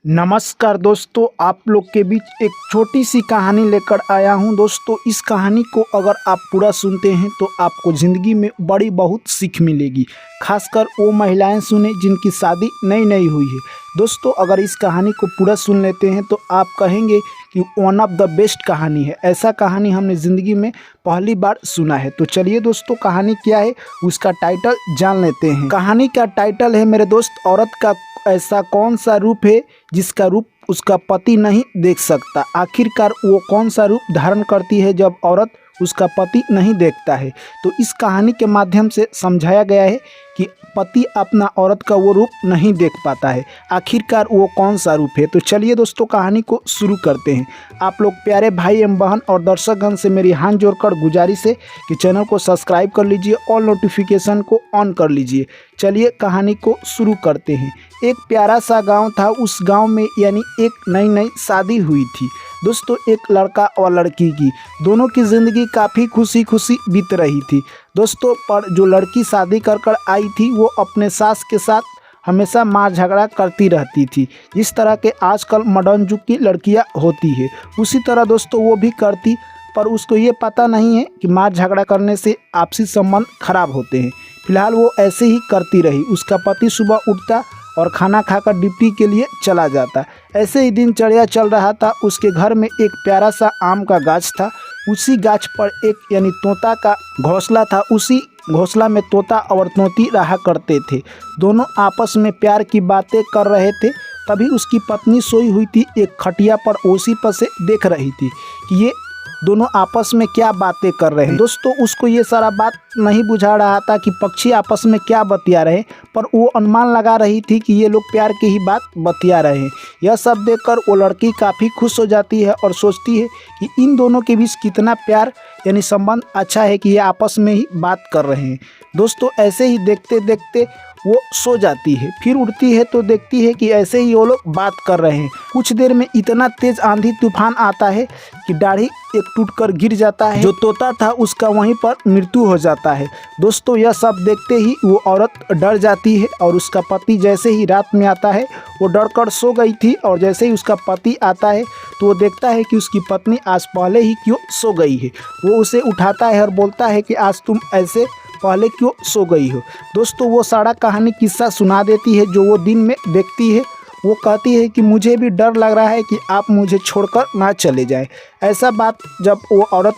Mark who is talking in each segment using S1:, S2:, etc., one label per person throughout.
S1: नमस्कार दोस्तों, आप लोग के बीच एक छोटी सी कहानी लेकर आया हूं। दोस्तों, इस कहानी को अगर आप पूरा सुनते हैं तो आपको ज़िंदगी में बड़ी बहुत सीख मिलेगी। खासकर वो महिलाएं सुने जिनकी शादी नई नई हुई है। दोस्तों, अगर इस कहानी को पूरा सुन लेते हैं तो आप कहेंगे कि वन ऑफ द बेस्ट कहानी है। ऐसा कहानी हमने ज़िंदगी में पहली बार सुना है। तो चलिए दोस्तों, कहानी क्या है उसका टाइटल जान लेते हैं। कहानी का टाइटल है मेरे दोस्त, औरत का ऐसा कौन सा रूप है जिसका रूप उसका पति नहीं देख सकता। आखिरकार वो कौन सा रूप धारण करती है जब औरत उसका पति नहीं देखता है। तो इस कहानी के माध्यम से समझाया गया है कि पति अपना औरत का वो रूप नहीं देख पाता है। आखिरकार वो कौन सा रूप है। तो चलिए दोस्तों, कहानी को शुरू करते हैं। आप लोग प्यारे भाई एवं बहन और दर्शकगण से मेरी हाथ जोड़कर गुजारिश है कि चैनल को सब्सक्राइब कर लीजिए और नोटिफिकेशन को ऑन कर लीजिए। चलिए कहानी को शुरू करते हैं। एक प्यारा सा गांव था। उस गांव में यानी एक नई नई शादी हुई थी। दोस्तों, एक लड़का और लड़की की दोनों की ज़िंदगी काफ़ी खुशी खुशी बीत रही थी। दोस्तों, पर जो लड़की शादी कर आई थी वो अपने सास के साथ हमेशा मार झगड़ा करती रहती थी। जिस तरह के आजकल मॉडर्न युग की लड़कियां होती है उसी तरह दोस्तों वो भी करती, पर उसको ये पता नहीं है कि मार झगड़ा करने से आपसी संबंध खराब होते हैं। फिलहाल वो ऐसे ही करती रही। उसका पति सुबह उठता और खाना खाकर ड्यूटी के लिए चला जाता। ऐसे ही दिनचर्या चल रहा था। उसके घर में एक प्यारा सा आम का गाछ था। उसी गाछ पर एक यानी तोता का घोंसला था। उसी घोंसला में तोता और तोती रहा करते थे। दोनों आपस में प्यार की बातें कर रहे थे। तभी उसकी पत्नी सोई हुई थी, एक खटिया पर ओसी पर से देख रही थी कि ये दोनों आपस में क्या बातें कर रहे हैं। दोस्तों, उसको ये सारा बात नहीं बुझा रहा था कि पक्षी आपस में क्या बतिया रहे, पर वो अनुमान लगा रही थी कि ये लोग प्यार की ही बात बतिया रहे हैं। यह सब देखकर वो लड़की काफ़ी खुश हो जाती है और सोचती है कि इन दोनों के बीच कितना प्यार यानी संबंध अच्छा है कि ये आपस में ही बात कर रहे हैं। दोस्तों, ऐसे ही देखते देखते वो सो जाती है। फिर उठती है तो देखती है कि ऐसे ही वो लोग बात कर रहे हैं। कुछ देर में इतना तेज आंधी तूफान आता है कि दाढ़ी एक टूटकर गिर जाता है। जो तोता था उसका वहीं पर मृत्यु हो जाता है। दोस्तों, यह सब देखते ही वो औरत डर जाती है और उसका पति जैसे ही रात में आता है, वो डरकर सो गई थी और जैसे ही उसका पति आता है तो वो देखता है कि उसकी पत्नी आज पहले ही क्यों सो गई है। वो उसे उठाता है और बोलता है कि आज तुम ऐसे पहले क्यों सो गई हो। दोस्तों, वो सारा कहानी किस्सा सुना देती है जो वो दिन में देखती है। वो कहती है कि मुझे भी डर लग रहा है कि आप मुझे छोड़कर ना चले जाएं। ऐसा बात जब वो औरत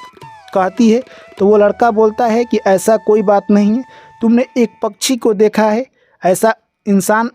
S1: कहती है तो वो लड़का बोलता है कि ऐसा कोई बात नहीं है। तुमने एक पक्षी को देखा है, ऐसा इंसान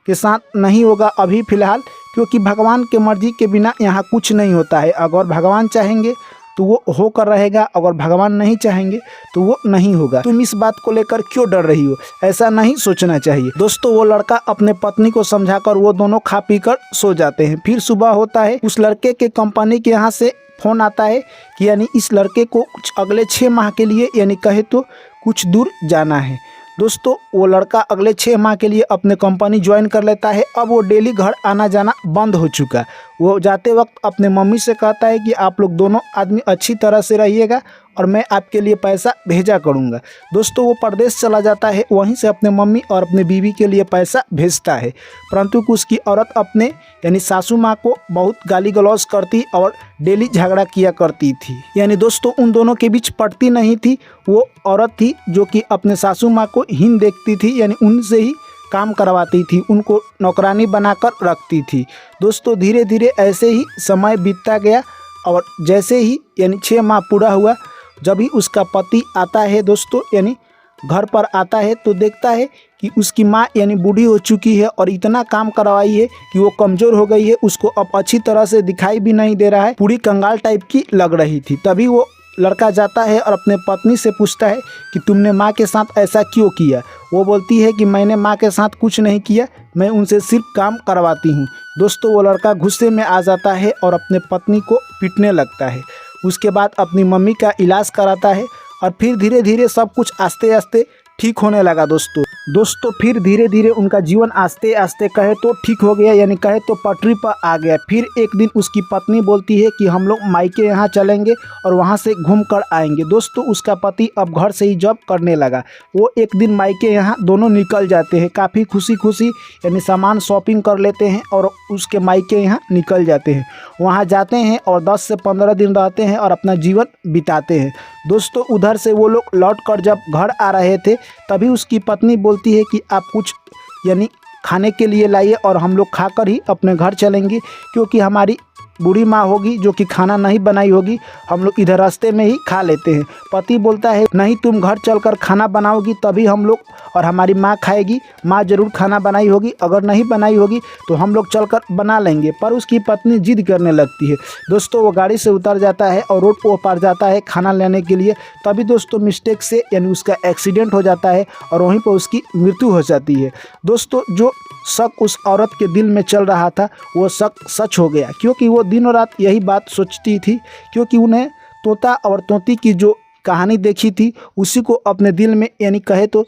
S1: के साथ नहीं होगा अभी फ़िलहाल, क्योंकि भगवान के मर्जी के बिना यहाँ कुछ नहीं होता है। अगर भगवान चाहेंगे तो वो होकर रहेगा, अगर भगवान नहीं चाहेंगे तो वो नहीं होगा। तुम इस बात को लेकर क्यों डर रही हो, ऐसा नहीं सोचना चाहिए। दोस्तों, वो लड़का अपने पत्नी को समझाकर वो दोनों खा पी कर सो जाते हैं। फिर सुबह होता है। उस लड़के के कंपनी के यहाँ से फ़ोन आता है कि यानी इस लड़के को कुछ अगले 6 माह के लिए यानी कहे तो कुछ दूर जाना है। दोस्तों, वो लड़का अगले 6 माह के लिए अपने कंपनी ज्वाइन कर लेता है। अब वो डेली घर आना जाना बंद हो चुका। वो जाते वक्त अपने मम्मी से कहता है कि आप लोग दोनों आदमी अच्छी तरह से रहिएगा और मैं आपके लिए पैसा भेजा करूँगा। दोस्तों, वो परदेश चला जाता है। वहीं से अपने मम्मी और अपने बीवी के लिए पैसा भेजता है, परंतु उसकी औरत अपने यानी सासू माँ को बहुत गाली गलौज करती और डेली झगड़ा किया करती थी। यानी दोस्तों, उन दोनों के बीच पटती नहीं थी। वो औरत थी जो कि अपने सासू माँ को हीन देखती थी, यानी उनसे ही काम करवाती थी, उनको नौकरानी बनाकर रखती थी। दोस्तों, धीरे धीरे ऐसे ही समय बीतता गया और जैसे ही यानी 6 माह पूरा हुआ, जब भी उसका पति आता है दोस्तों यानी घर पर आता है तो देखता है कि उसकी माँ यानी बूढ़ी हो चुकी है और इतना काम करवाई है कि वो कमज़ोर हो गई है। उसको अब अच्छी तरह से दिखाई भी नहीं दे रहा है, पूरी कंगाल टाइप की लग रही थी। तभी वो लड़का जाता है और अपने पत्नी से पूछता है कि तुमने माँ के साथ ऐसा क्यों किया। वो बोलती है कि मैंने माँ के साथ कुछ नहीं किया, मैं उनसे सिर्फ काम करवाती हूँ। दोस्तों, वो लड़का गुस्से में आ जाता है और अपने पत्नी को पीटने लगता है। उसके बाद अपनी मम्मी का इलाज कराता है और फिर धीरे धीरे सब कुछ आस्ते आस्ते ठीक होने लगा। दोस्तों, दोस्तों फिर धीरे धीरे उनका जीवन आस्ते आस्ते कहे तो ठीक हो गया, यानी कहे तो पटरी पर आ गया। फिर एक दिन उसकी पत्नी बोलती है कि हम लोग मायके यहाँ चलेंगे और वहाँ से घूम कर आएंगे। दोस्तों उसका पति अब घर से ही जॉब करने लगा। वो एक दिन मायके यहाँ दोनों निकल जाते हैं, काफ़ी खुशी खुशी, यानी सामान शॉपिंग कर लेते हैं और उसके मायके यहाँ निकल जाते हैं। वहाँ जाते हैं और 10 से 15 दिन रहते हैं और अपना जीवन बिताते हैं। दोस्तों उधर से वो लोग लौट कर जब घर आ रहे थे तभी उसकी पत्नी बोलती है कि आप कुछ यानी खाने के लिए लाइए और हम लोग खाकर ही अपने घर चलेंगे, क्योंकि हमारी बूढ़ी माँ होगी जो कि खाना नहीं बनाई होगी, हम लोग इधर रास्ते में ही खा लेते हैं। पति बोलता है नहीं, तुम घर चलकर खाना बनाओगी तभी हम लोग और हमारी माँ खाएगी, माँ ज़रूर खाना बनाई होगी, अगर नहीं बनाई होगी तो हम लोग चलकर बना लेंगे। पर उसकी पत्नी जिद करने लगती है। दोस्तों वो गाड़ी से उतर जाता है और रोड पर पार जाता है खाना लेने के लिए। तभी दोस्तों मिस्टेक से यानी उसका एक्सीडेंट हो जाता है और वहीं पर उसकी मृत्यु हो जाती है। दोस्तों जो शक उस औरत के दिल में चल रहा था वो शक सच हो गया, क्योंकि वो दिनों रात यही बात सोचती थी, क्योंकि उन्हें तोता और तोती की जो कहानी देखी थी उसी को अपने दिल में यानी कहे तो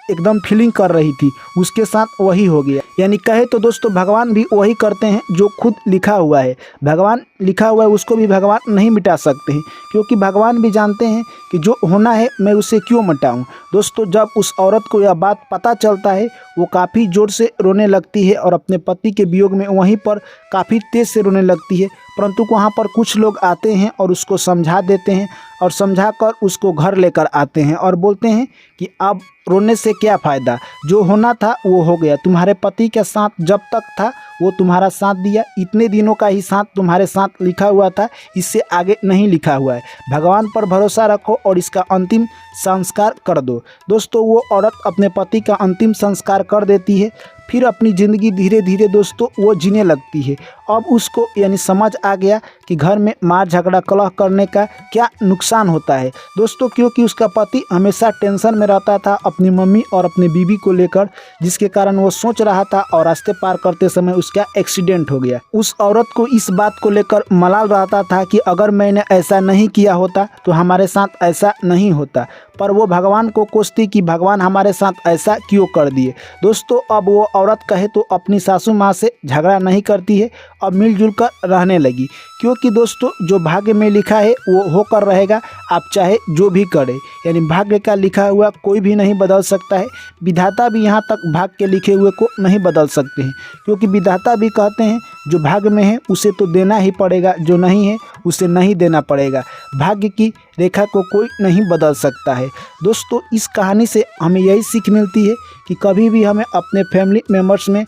S1: एकदम फीलिंग कर रही थी, उसके साथ वही हो गया। यानी कहे तो दोस्तों भगवान भी वही करते हैं जो खुद लिखा हुआ है। भगवान लिखा हुआ है उसको भी भगवान नहीं मिटा सकते हैं, क्योंकि भगवान भी जानते हैं कि जो होना है मैं उसे क्यों मिटाऊं। दोस्तों जब उस औरत को यह बात पता चलता है वो काफ़ी ज़ोर से रोने लगती है और अपने पति के वियोग में वहीं पर काफ़ी तेज़ से रोने लगती है। परंतु वहाँ पर कुछ लोग आते हैं और उसको समझा देते हैं और समझाकर उसको घर लेकर आते हैं और बोलते हैं कि अब रोने से क्या फ़ायदा, जो होना था वो हो गया। तुम्हारे पति के साथ जब तक था वो तुम्हारा साथ दिया, इतने दिनों का ही साथ तुम्हारे साथ लिखा हुआ था, इससे आगे नहीं लिखा हुआ है। भगवान पर भरोसा रखो और इसका अंतिम संस्कार कर दो। दोस्तों वो औरत अपने पति का अंतिम संस्कार कर देती है। फिर अपनी ज़िंदगी धीरे धीरे दोस्तों वो जीने लगती है। अब उसको यानी समझ आ गया कि घर में मार झगड़ा कलह करने का क्या नुकसान होता है। दोस्तों क्योंकि उसका पति हमेशा टेंशन में रहता था अपनी मम्मी और अपनी बीवी को लेकर, जिसके कारण वो सोच रहा था और रास्ते पार करते समय उसका एक्सीडेंट हो गया। उस औरत को इस बात को लेकर मलाल रहता था कि अगर मैंने ऐसा नहीं किया होता तो हमारे साथ ऐसा नहीं होता, पर वो भगवान को कोसती कि भगवान हमारे साथ ऐसा क्यों कर दिए। दोस्तों अब वो औरत कहे तो अपनी सासू माँ से झगड़ा नहीं करती है, अब मिलजुल कर रहने लगी, क्योंकि दोस्तों जो भाग्य में लिखा है वो होकर रहेगा, आप चाहे जो भी करें। यानी भाग्य का लिखा हुआ कोई भी नहीं बदल सकता है। विधाता भी यहाँ तक भाग्य के लिखे हुए को नहीं बदल सकते हैं, क्योंकि विधाता भी कहते हैं जो भाग्य में है उसे तो देना ही पड़ेगा, जो नहीं है उसे नहीं देना पड़ेगा। भाग्य की रेखा को कोई नहीं बदल सकता है। दोस्तों इस कहानी से हमें यही सीख मिलती है कि कभी भी हमें अपने फैमिली मेम्बर्स में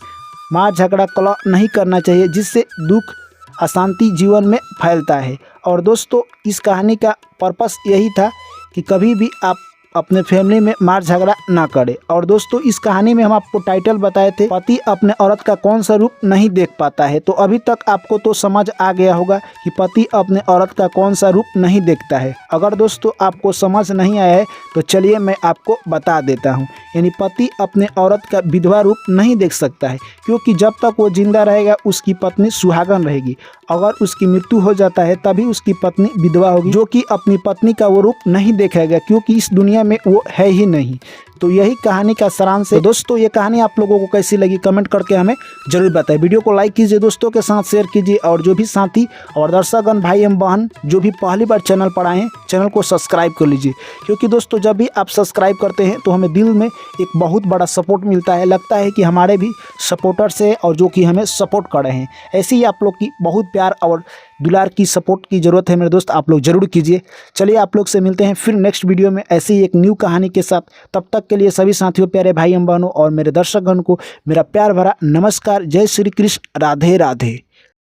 S1: मार झगड़ा कलह नहीं करना चाहिए, जिससे दुख अशांति जीवन में फैलता है। और दोस्तों इस कहानी का पर्पस यही था कि कभी भी आप अपने फैमिली में मार झगड़ा ना करें। और दोस्तों इस कहानी में हम आपको टाइटल बताए थे, पति अपने औरत का कौन सा रूप नहीं देख पाता है। तो अभी तक आपको तो समझ आ गया होगा कि पति अपने औरत का कौन सा रूप नहीं देखता है। अगर दोस्तों आपको समझ नहीं आया है तो चलिए मैं आपको बता देता हूँ। यानी पति अपने औरत का विधवा रूप नहीं देख सकता है, क्योंकि जब तक वो जिंदा रहेगा उसकी पत्नी सुहागन रहेगी। अगर उसकी मृत्यु हो जाता है तभी उसकी पत्नी विधवा होगी, जो कि अपनी पत्नी का वो रूप नहीं देखेगा, क्योंकि इस दुनिया में वो है ही नहीं। तो यही कहानी का सारांश है। दोस्तों ये कहानी आप लोगों को कैसी लगी कमेंट करके हमें जरूर बताएं। वीडियो को लाइक कीजिए, दोस्तों के साथ शेयर कीजिए, और जो भी साथी और दर्शकगण भाई एवं बहन जो भी पहली बार चैनल पर आए हैं चैनल को सब्सक्राइब कर लीजिए, क्योंकि दोस्तों जब भी आप सब्सक्राइब करते हैं तो हमें दिल में एक बहुत बड़ा सपोर्ट मिलता है। लगता है कि हमारे भी सपोर्टर्स हैं और जो कि हमें सपोर्ट कर रहे हैं। ऐसे ही आप लोग की बहुत प्यार और दुलार की सपोर्ट की ज़रूरत है मेरे दोस्त, आप लोग ज़रूर कीजिए। चलिए आप लोग से मिलते हैं फिर नेक्स्ट वीडियो में ऐसे ही एक न्यू कहानी के साथ। तब तक के लिए सभी साथियों, प्यारे भाई एवं बहनों और मेरे दर्शकगण को मेरा प्यार भरा नमस्कार। जय श्री कृष्ण, राधे राधे।